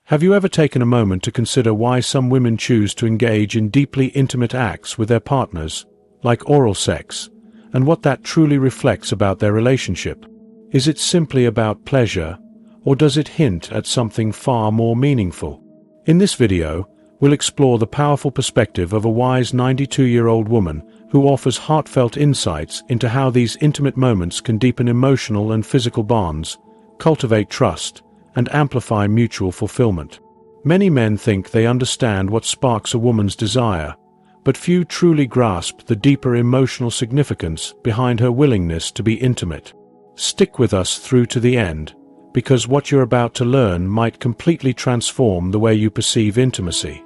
Have you ever taken a moment to consider why some women choose to engage in deeply intimate acts with their partners, like oral sex, and what that truly reflects about their relationship? Is it simply about pleasure, or does it hint at something far more meaningful? In this video, we'll explore the powerful perspective of a wise 92-year-old woman who offers heartfelt insights into how these intimate moments can deepen emotional and physical bonds, cultivate trust, and amplify mutual fulfillment. Many men think they understand what sparks a woman's desire, but few truly grasp the deeper emotional significance behind her willingness to be intimate. Stick with us through to the end, because what you're about to learn might completely transform the way you perceive intimacy.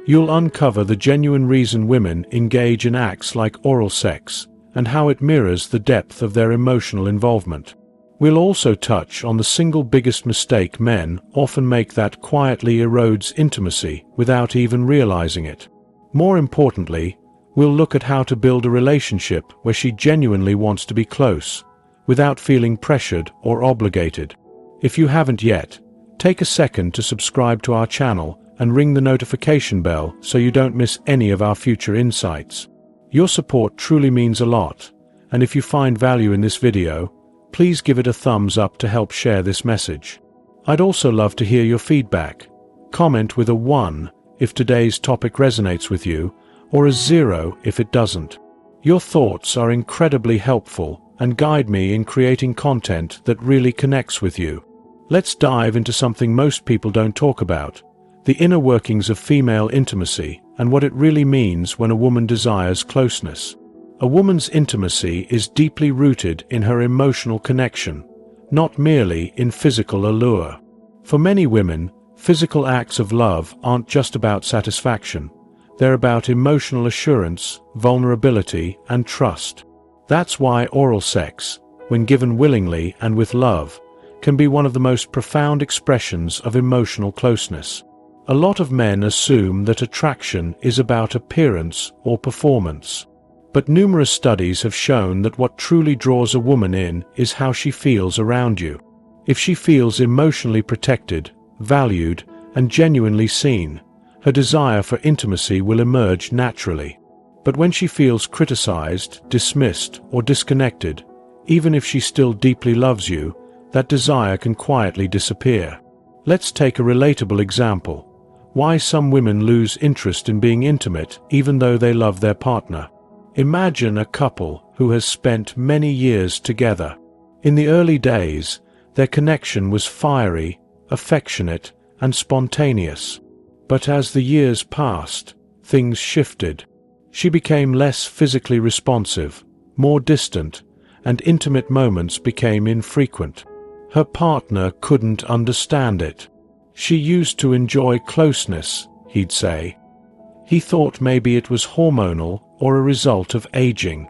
You'll uncover the genuine reason women engage in acts like oral sex, and how it mirrors the depth of their emotional involvement. We'll also touch on the single biggest mistake men often make that quietly erodes intimacy without even realizing it. More importantly, we'll look at how to build a relationship where she genuinely wants to be close, without feeling pressured or obligated. If you haven't yet, take a second to subscribe to our channel and ring the notification bell so you don't miss any of our future insights. Your support truly means a lot, and if you find value in this video, please give it a thumbs up to help share this message. I'd also love to hear your feedback. Comment with a 1 if today's topic resonates with you, or a 0 if it doesn't. Your thoughts are incredibly helpful and guide me in creating content that really connects with you. Let's dive into something most people don't talk about: the inner workings of female intimacy and what it really means when a woman desires closeness. A woman's intimacy is deeply rooted in her emotional connection, not merely in physical allure. For many women, physical acts of love aren't just about satisfaction. They're about emotional assurance, vulnerability, and trust. That's why oral sex, when given willingly and with love, can be one of the most profound expressions of emotional closeness. A lot of men assume that attraction is about appearance or performance. But numerous studies have shown that what truly draws a woman in is how she feels around you. If she feels emotionally protected, valued, and genuinely seen, her desire for intimacy will emerge naturally. But when she feels criticized, dismissed, or disconnected, even if she still deeply loves you, that desire can quietly disappear. Let's take a relatable example: why some women lose interest in being intimate even though they love their partner. Imagine a couple who has spent many years together. In the early days, their connection was fiery, affectionate, and spontaneous. But as the years passed, things shifted. She became less physically responsive, more distant, and intimate moments became infrequent. Her partner couldn't understand it. She used to enjoy closeness, he'd say. He thought maybe it was hormonal or a result of aging.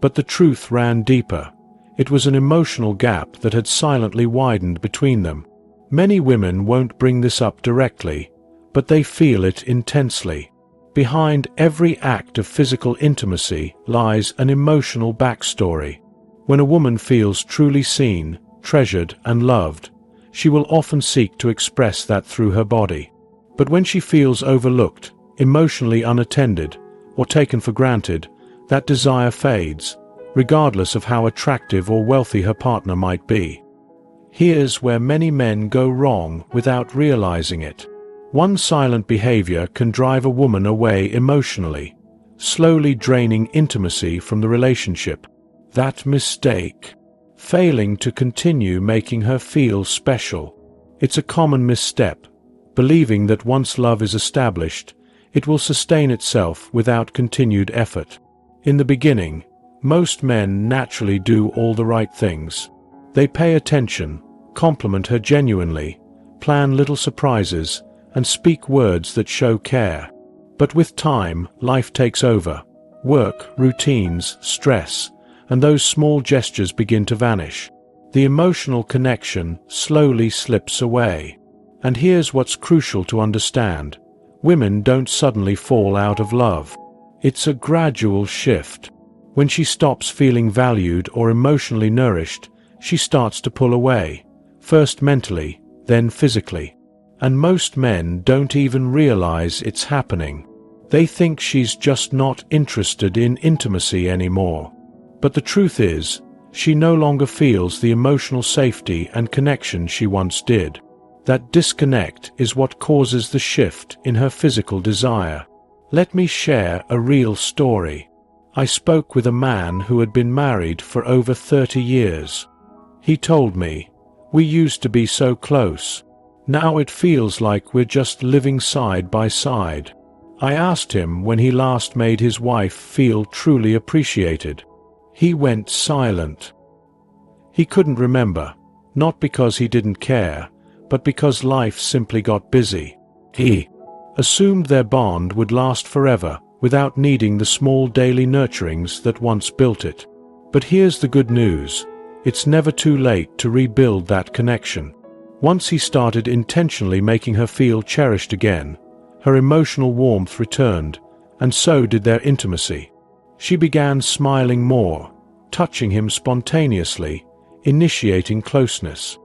But the truth ran deeper. It was an emotional gap that had silently widened between them. Many women won't bring this up directly, but they feel it intensely. Behind every act of physical intimacy lies an emotional backstory. When a woman feels truly seen, treasured, and loved, she will often seek to express that through her body. But when she feels overlooked, emotionally unattended, or taken for granted, that desire fades, regardless of how attractive or wealthy her partner might be. Here's where many men go wrong without realizing it. One silent behavior can drive a woman away emotionally, slowly draining intimacy from the relationship. That mistake: failing to continue making her feel special. It's a common misstep, believing that once love is established, it will sustain itself without continued effort. In the beginning, most men naturally do all the right things. They pay attention, compliment her genuinely, plan little surprises, and speak words that show care. But with time, life takes over. Work, routines, stress, and those small gestures begin to vanish. The emotional connection slowly slips away. And here's what's crucial to understand: women don't suddenly fall out of love. It's a gradual shift. When she stops feeling valued or emotionally nourished, she starts to pull away, first mentally, then physically. And most men don't even realize it's happening. They think she's just not interested in intimacy anymore. But the truth is, she no longer feels the emotional safety and connection she once did. That disconnect is what causes the shift in her physical desire. Let me share a real story. I spoke with a man who had been married for over 30 years. He told me, "We used to be so close. Now it feels like we're just living side by side." I asked him when he last made his wife feel truly appreciated. He went silent. He couldn't remember, not because he didn't care, but because life simply got busy. He assumed their bond would last forever without needing the small daily nurturings that once built it. But here's the good news. It's never too late to rebuild that connection. Once he started intentionally making her feel cherished again, her emotional warmth returned, and so did their intimacy. She began smiling more, touching him spontaneously, initiating closeness.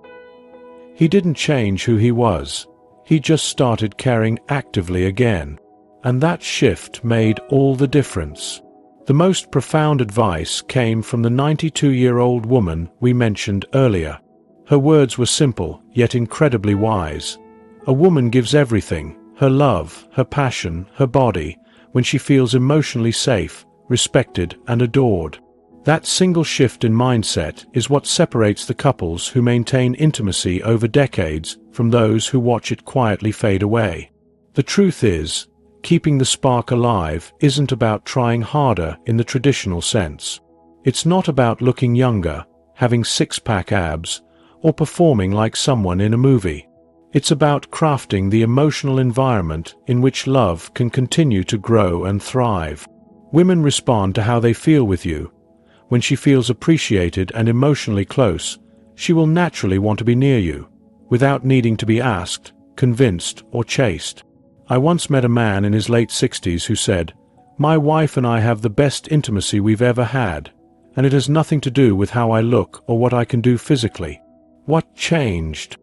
He didn't change who he was. He just started caring actively again. And that shift made all the difference. The most profound advice came from the 92-year-old woman we mentioned earlier. Her words were simple, yet incredibly wise. A woman gives everything, her love, her passion, her body, when she feels emotionally safe, respected, and adored. That single shift in mindset is what separates the couples who maintain intimacy over decades from those who watch it quietly fade away. The truth is, keeping the spark alive isn't about trying harder in the traditional sense. It's not about looking younger, having six-pack abs, or performing like someone in a movie. It's about crafting the emotional environment in which love can continue to grow and thrive. Women respond to how they feel with you. When she feels appreciated and emotionally close, she will naturally want to be near you, without needing to be asked, convinced, or chased. I once met a man in his late 60s who said, "My wife and I have the best intimacy we've ever had, and it has nothing to do with how I look or what I can do physically." What changed?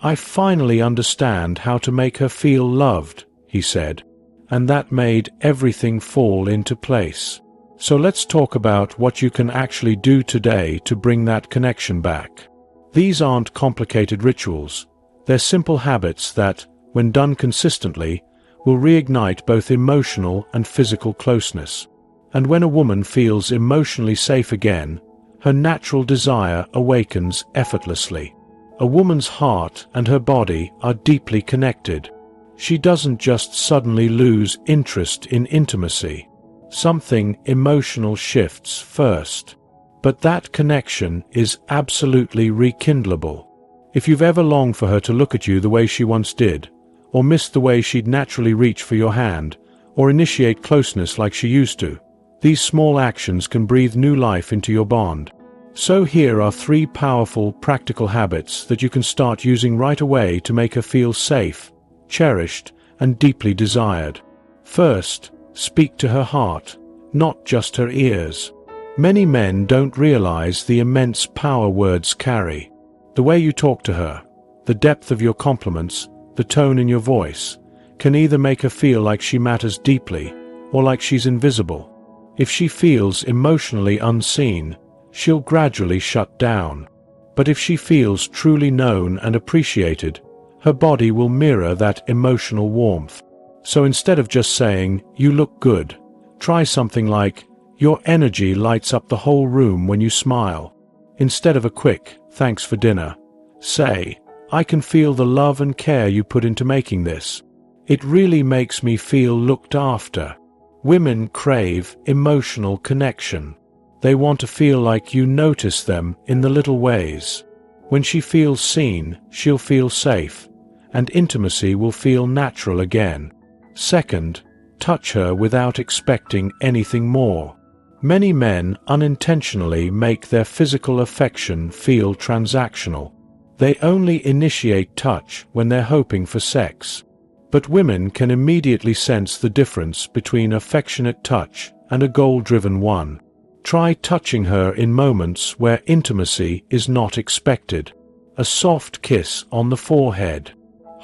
"I finally understand how to make her feel loved," he said, and that made everything fall into place. So let's talk about what you can actually do today to bring that connection back. These aren't complicated rituals. They're simple habits that, when done consistently, will reignite both emotional and physical closeness. And when a woman feels emotionally safe again, her natural desire awakens effortlessly. A woman's heart and her body are deeply connected. She doesn't just suddenly lose interest in intimacy. Something emotional shifts first. But that connection is absolutely rekindlable. If you've ever longed for her to look at you the way she once did, or missed the way she'd naturally reach for your hand, or initiate closeness like she used to, these small actions can breathe new life into your bond. So here are 3 powerful, practical habits that you can start using right away to make her feel safe, cherished, and deeply desired. First, speak to her heart, not just her ears. Many men don't realize the immense power words carry. The way you talk to her, the depth of your compliments, the tone in your voice, can either make her feel like she matters deeply or like she's invisible. If she feels emotionally unseen, she'll gradually shut down. But if she feels truly known and appreciated, her body will mirror that emotional warmth. So instead of just saying, "You look good," try something like, "Your energy lights up the whole room when you smile." Instead of a quick, "Thanks for dinner," say, "I can feel the love and care you put into making this. It really makes me feel looked after." Women crave emotional connection. They want to feel like you notice them in the little ways. When she feels seen, she'll feel safe, and intimacy will feel natural again. Second, touch her without expecting anything more. Many men unintentionally make their physical affection feel transactional. They only initiate touch when they're hoping for sex. But women can immediately sense the difference between affectionate touch and a goal-driven one. Try touching her in moments where intimacy is not expected. A soft kiss on the forehead,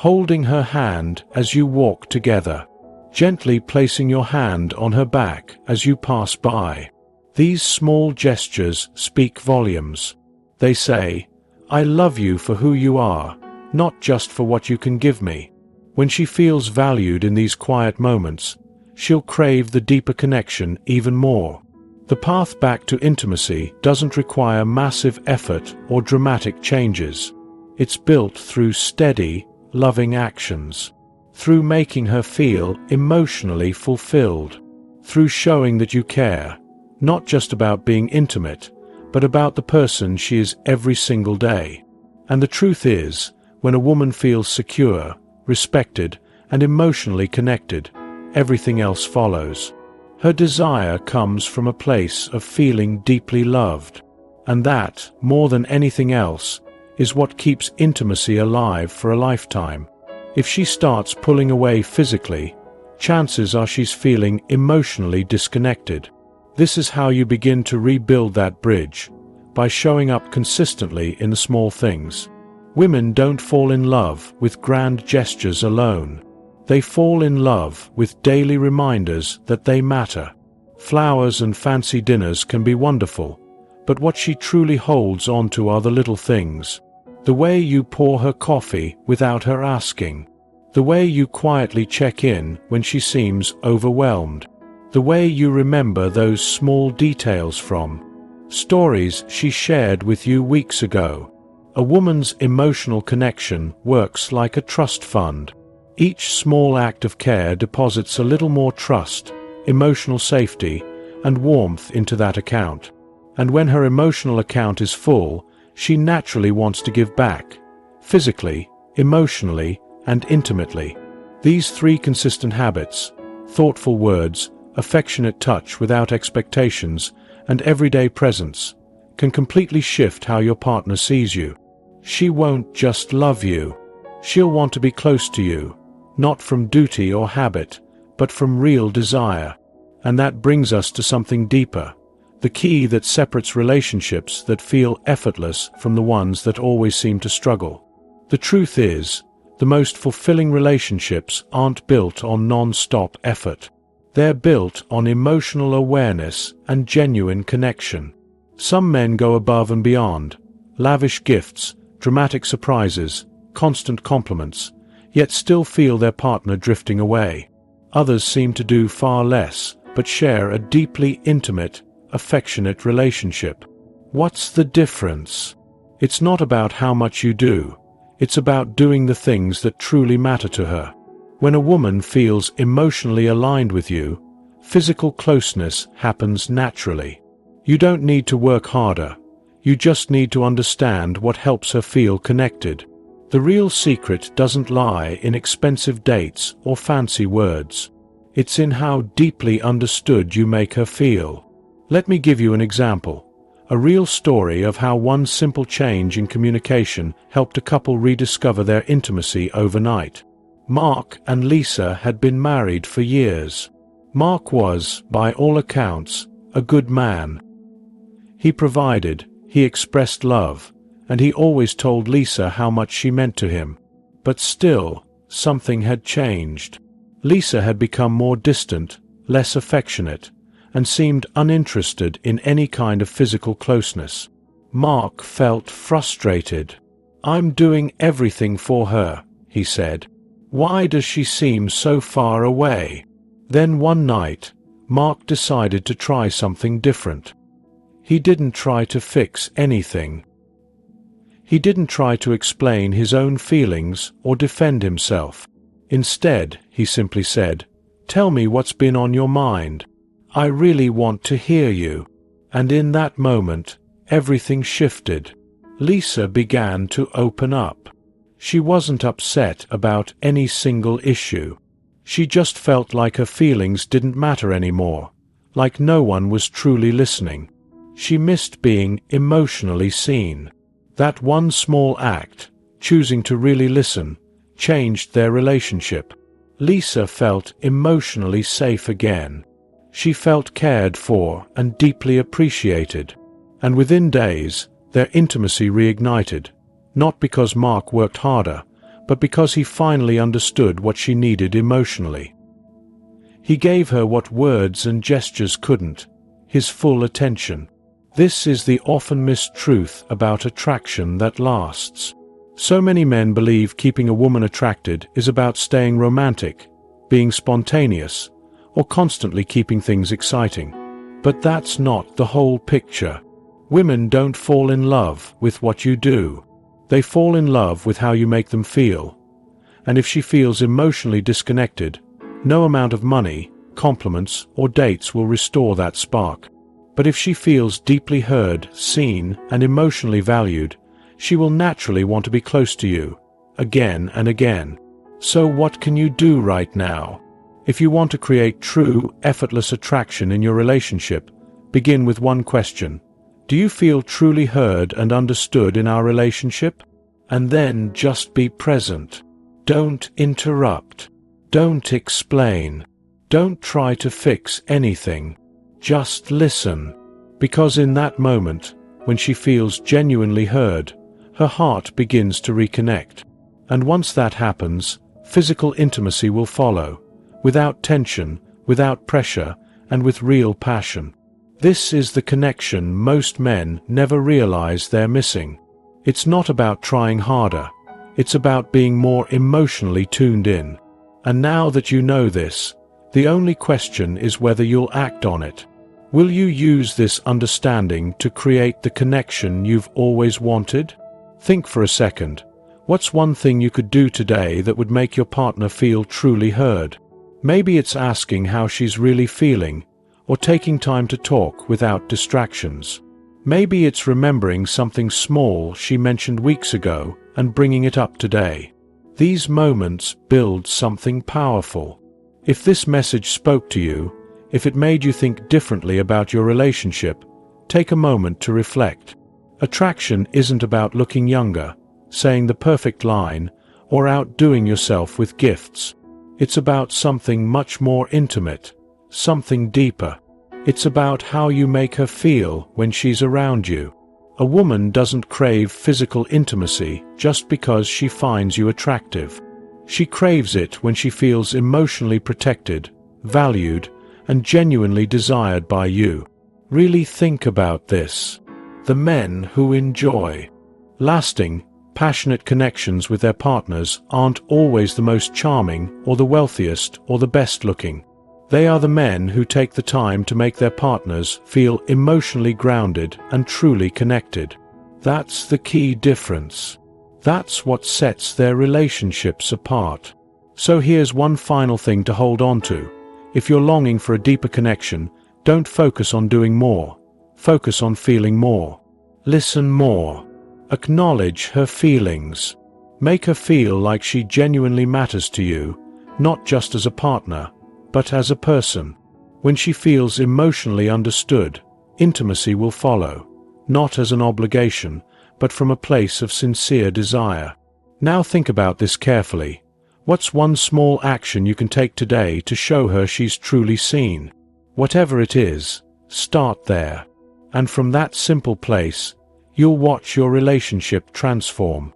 holding her hand as you walk together, gently placing your hand on her back as you pass by. These small gestures speak volumes. They say, "I love you for who you are, not just for what you can give me." When she feels valued in these quiet moments, she'll crave the deeper connection even more. The path back to intimacy doesn't require massive effort or dramatic changes. It's built through steady, loving actions, through making her feel emotionally fulfilled, through showing that you care, not just about being intimate, but about the person she is every single day. And the truth is, when a woman feels secure, respected, and emotionally connected, everything else follows. Her desire comes from a place of feeling deeply loved. And that, more than anything else, is what keeps intimacy alive for a lifetime. If she starts pulling away physically, chances are she's feeling emotionally disconnected. This is how you begin to rebuild that bridge, by showing up consistently in the small things. Women don't fall in love with grand gestures alone. They fall in love with daily reminders that they matter. Flowers and fancy dinners can be wonderful, but what she truly holds onto are the little things. The way you pour her coffee without her asking. The way you quietly check in when she seems overwhelmed. The way you remember those small details from stories she shared with you weeks ago. A woman's emotional connection works like a trust fund. Each small act of care deposits a little more trust, emotional safety, and warmth into that account. And when her emotional account is full, she naturally wants to give back, physically, emotionally, and intimately. These three consistent habits, thoughtful words, affectionate touch without expectations, and everyday presence, can completely shift how your partner sees you. She won't just love you. She'll want to be close to you, not from duty or habit, but from real desire. And that brings us to something deeper, the key that separates relationships that feel effortless from the ones that always seem to struggle. The truth is, the most fulfilling relationships aren't built on non-stop effort. They're built on emotional awareness and genuine connection. Some men go above and beyond, lavish gifts, dramatic surprises, constant compliments, yet still feel their partner drifting away. Others seem to do far less, but share a deeply intimate, affectionate relationship. What's the difference? It's not about how much you do. It's about doing the things that truly matter to her. When a woman feels emotionally aligned with you, physical closeness happens naturally. You don't need to work harder. You just need to understand what helps her feel connected. The real secret doesn't lie in expensive dates or fancy words. It's in how deeply understood you make her feel. Let me give you an example. A real story of how one simple change in communication helped a couple rediscover their intimacy overnight. Mark and Lisa had been married for years. Mark was, by all accounts, a good man. He provided, he expressed love, and he always told Lisa how much she meant to him. But still, something had changed. Lisa had become more distant, less affectionate, and seemed uninterested in any kind of physical closeness. Mark felt frustrated. "I'm doing everything for her," he said. "Why does she seem so far away?" Then one night, Mark decided to try something different. He didn't try to fix anything. He didn't try to explain his own feelings or defend himself. Instead, he simply said, "Tell me what's been on your mind. I really want to hear you." And in that moment, everything shifted. Lisa began to open up. She wasn't upset about any single issue. She just felt like her feelings didn't matter anymore, like no one was truly listening. She missed being emotionally seen. That one small act, choosing to really listen, changed their relationship. Lisa felt emotionally safe again. She felt cared for and deeply appreciated. And within days, their intimacy reignited, not because Mark worked harder, but because he finally understood what she needed emotionally. He gave her what words and gestures couldn't, his full attention. This is the often missed truth about attraction that lasts. So many men believe keeping a woman attracted is about staying romantic, being spontaneous, or constantly keeping things exciting. But that's not the whole picture. Women don't fall in love with what you do. They fall in love with how you make them feel. And if she feels emotionally disconnected, no amount of money, compliments, or dates will restore that spark. But if she feels deeply heard, seen, and emotionally valued, she will naturally want to be close to you, again and again. So what can you do right now? If you want to create true, effortless attraction in your relationship, begin with one question. Do you feel truly heard and understood in our relationship? And then just be present. Don't interrupt. Don't explain. Don't try to fix anything. Just listen. Because in that moment, when she feels genuinely heard, her heart begins to reconnect. And once that happens, physical intimacy will follow, without tension, without pressure, and with real passion. This is the connection most men never realize they're missing. It's not about trying harder. It's about being more emotionally tuned in. And now that you know this, the only question is whether you'll act on it. Will you use this understanding to create the connection you've always wanted? Think for a second. What's one thing you could do today that would make your partner feel truly heard? Maybe it's asking how she's really feeling, or taking time to talk without distractions. Maybe it's remembering something small she mentioned weeks ago and bringing it up today. These moments build something powerful. If this message spoke to you, if it made you think differently about your relationship, take a moment to reflect. Attraction isn't about looking younger, saying the perfect line, or outdoing yourself with gifts. It's about something much more intimate, something deeper. It's about how you make her feel when she's around you. A woman doesn't crave physical intimacy just because she finds you attractive. She craves it when she feels emotionally protected, valued, and genuinely desired by you. Really think about this. The men who enjoy lasting, passionate connections with their partners aren't always the most charming or the wealthiest or the best looking. They are the men who take the time to make their partners feel emotionally grounded and truly connected. That's the key difference. That's what sets their relationships apart. So here's one final thing to hold on to. If you're longing for a deeper connection, don't focus on doing more. Focus on feeling more. Listen more. Acknowledge her feelings. Make her feel like she genuinely matters to you, not just as a partner, but as a person. When she feels emotionally understood, intimacy will follow, not as an obligation, but from a place of sincere desire. Now think about this carefully. What's one small action you can take today to show her she's truly seen? Whatever it is, start there. And from that simple place, you'll watch your relationship transform.